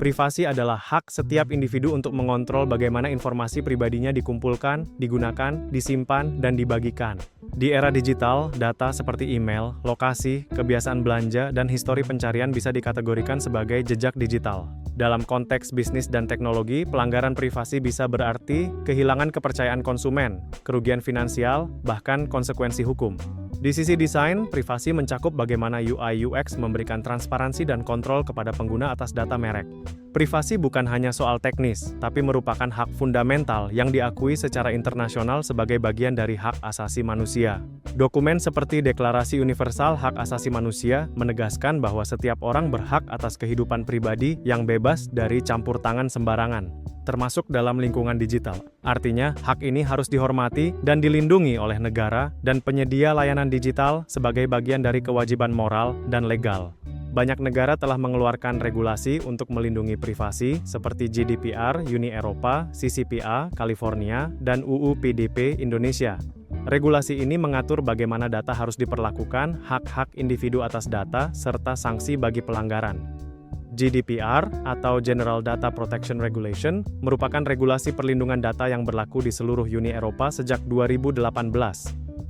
Privasi adalah hak setiap individu untuk mengontrol bagaimana informasi pribadinya dikumpulkan, digunakan, disimpan, dan dibagikan. Di era digital, data seperti email, lokasi, kebiasaan belanja, dan histori pencarian bisa dikategorikan sebagai jejak digital. Dalam konteks bisnis dan teknologi, pelanggaran privasi bisa berarti kehilangan kepercayaan konsumen, kerugian finansial, bahkan konsekuensi hukum. Di sisi desain, privasi mencakup bagaimana UI/UX memberikan transparansi dan kontrol kepada pengguna atas data merek. Privasi bukan hanya soal teknis, tapi merupakan hak fundamental yang diakui secara internasional sebagai bagian dari hak asasi manusia. Dokumen seperti Deklarasi Universal Hak Asasi Manusia menegaskan bahwa setiap orang berhak atas kehidupan pribadi yang bebas dari campur tangan sembarangan, termasuk dalam lingkungan digital. Artinya, hak ini harus dihormati dan dilindungi oleh negara dan penyedia layanan digital sebagai bagian dari kewajiban moral dan legal. Banyak negara telah mengeluarkan regulasi untuk melindungi privasi seperti GDPR Uni Eropa, CCPA California, dan UU PDP Indonesia. Regulasi ini mengatur bagaimana data harus diperlakukan, hak-hak individu atas data, serta sanksi bagi pelanggaran. GDPR atau General Data Protection Regulation merupakan regulasi perlindungan data yang berlaku di seluruh Uni Eropa sejak 2018.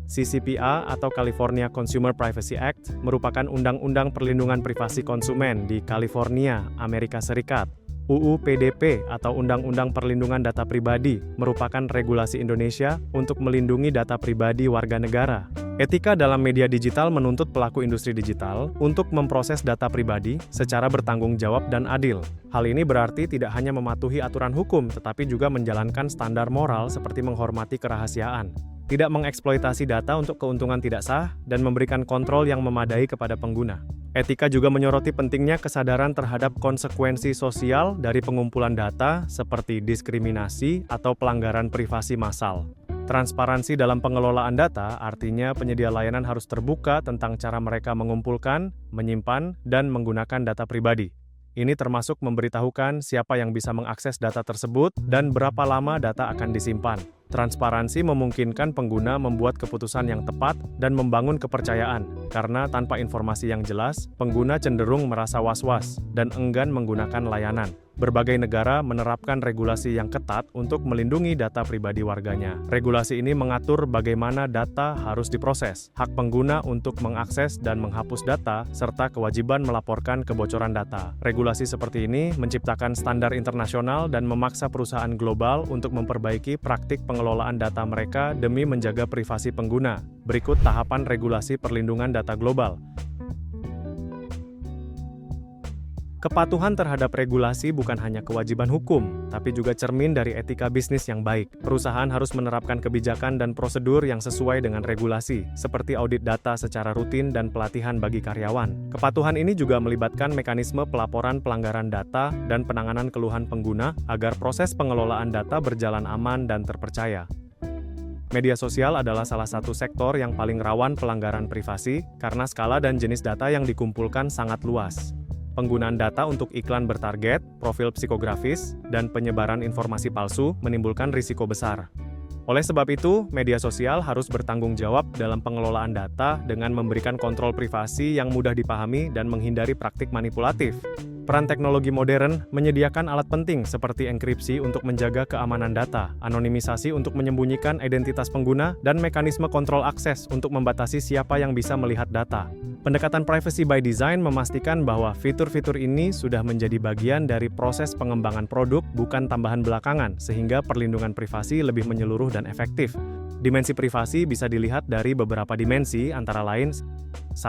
CCPA atau California Consumer Privacy Act merupakan undang-undang perlindungan privasi konsumen di California, Amerika Serikat. UU PDP atau Undang-Undang Perlindungan Data Pribadi merupakan regulasi Indonesia untuk melindungi data pribadi warga negara. Etika dalam media digital menuntut pelaku industri digital untuk memproses data pribadi secara bertanggung jawab dan adil. Hal ini berarti tidak hanya mematuhi aturan hukum, tetapi juga menjalankan standar moral seperti menghormati kerahasiaan, tidak mengeksploitasi data untuk keuntungan tidak sah, dan memberikan kontrol yang memadai kepada pengguna. Etika juga menyoroti pentingnya kesadaran terhadap konsekuensi sosial dari pengumpulan data seperti diskriminasi atau pelanggaran privasi massal. Transparansi dalam pengelolaan data artinya penyedia layanan harus terbuka tentang cara mereka mengumpulkan, menyimpan, dan menggunakan data pribadi. Ini termasuk memberitahukan siapa yang bisa mengakses data tersebut dan berapa lama data akan disimpan. Transparansi memungkinkan pengguna membuat keputusan yang tepat dan membangun kepercayaan, karena tanpa informasi yang jelas, pengguna cenderung merasa was-was dan enggan menggunakan layanan. Berbagai negara menerapkan regulasi yang ketat untuk melindungi data pribadi warganya. Regulasi ini mengatur bagaimana data harus diproses, hak pengguna untuk mengakses dan menghapus data, serta kewajiban melaporkan kebocoran data. Regulasi seperti ini menciptakan standar internasional dan memaksa perusahaan global untuk memperbaiki praktik pengelolaan data mereka demi menjaga privasi pengguna. Berikut tahapan regulasi perlindungan data global. Kepatuhan terhadap regulasi bukan hanya kewajiban hukum, tapi juga cermin dari etika bisnis yang baik. Perusahaan harus menerapkan kebijakan dan prosedur yang sesuai dengan regulasi, seperti audit data secara rutin dan pelatihan bagi karyawan. Kepatuhan ini juga melibatkan mekanisme pelaporan pelanggaran data dan penanganan keluhan pengguna, agar proses pengelolaan data berjalan aman dan terpercaya. Media sosial adalah salah satu sektor yang paling rawan pelanggaran privasi, karena skala dan jenis data yang dikumpulkan sangat luas. Penggunaan data untuk iklan bertarget, profil psikografis, dan penyebaran informasi palsu menimbulkan risiko besar. Oleh sebab itu, media sosial harus bertanggung jawab dalam pengelolaan data dengan memberikan kontrol privasi yang mudah dipahami dan menghindari praktik manipulatif. Peran teknologi modern menyediakan alat penting seperti enkripsi untuk menjaga keamanan data, anonimisasi untuk menyembunyikan identitas pengguna, dan mekanisme kontrol akses untuk membatasi siapa yang bisa melihat data. Pendekatan privacy by design memastikan bahwa fitur-fitur ini sudah menjadi bagian dari proses pengembangan produk, bukan tambahan belakangan, sehingga perlindungan privasi lebih menyeluruh dan efektif. Dimensi privasi bisa dilihat dari beberapa dimensi, antara lain 1.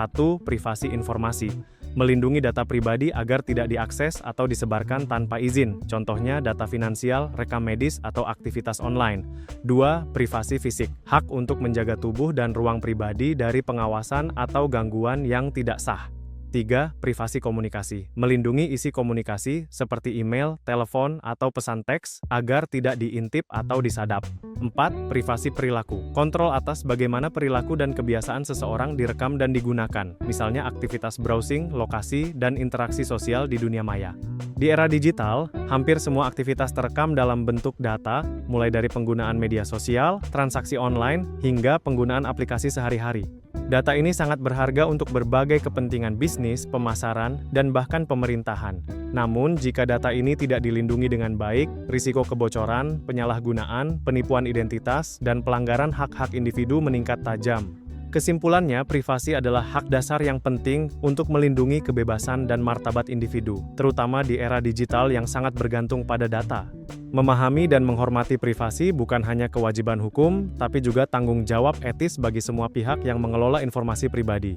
Privasi informasi. Melindungi data pribadi agar tidak diakses atau disebarkan tanpa izin, contohnya data finansial, rekam medis, atau aktivitas online. 2. Privasi fisik. Hak untuk menjaga tubuh dan ruang pribadi dari pengawasan atau gangguan yang tidak sah. 3. Privasi komunikasi. Melindungi isi komunikasi seperti email, telepon, atau pesan teks agar tidak diintip atau disadap. 4. Privasi perilaku. Kontrol atas bagaimana perilaku dan kebiasaan seseorang direkam dan digunakan, misalnya aktivitas browsing, lokasi, dan interaksi sosial di dunia maya. Di era digital, hampir semua aktivitas terekam dalam bentuk data, mulai dari penggunaan media sosial, transaksi online, hingga penggunaan aplikasi sehari-hari. Data ini sangat berharga untuk berbagai kepentingan bisnis, pemasaran, dan bahkan pemerintahan. Namun, jika data ini tidak dilindungi dengan baik, risiko kebocoran, penyalahgunaan, penipuan identitas, dan pelanggaran hak-hak individu meningkat tajam. Kesimpulannya, privasi adalah hak dasar yang penting untuk melindungi kebebasan dan martabat individu, terutama di era digital yang sangat bergantung pada data. Memahami dan menghormati privasi bukan hanya kewajiban hukum, tapi juga tanggung jawab etis bagi semua pihak yang mengelola informasi pribadi.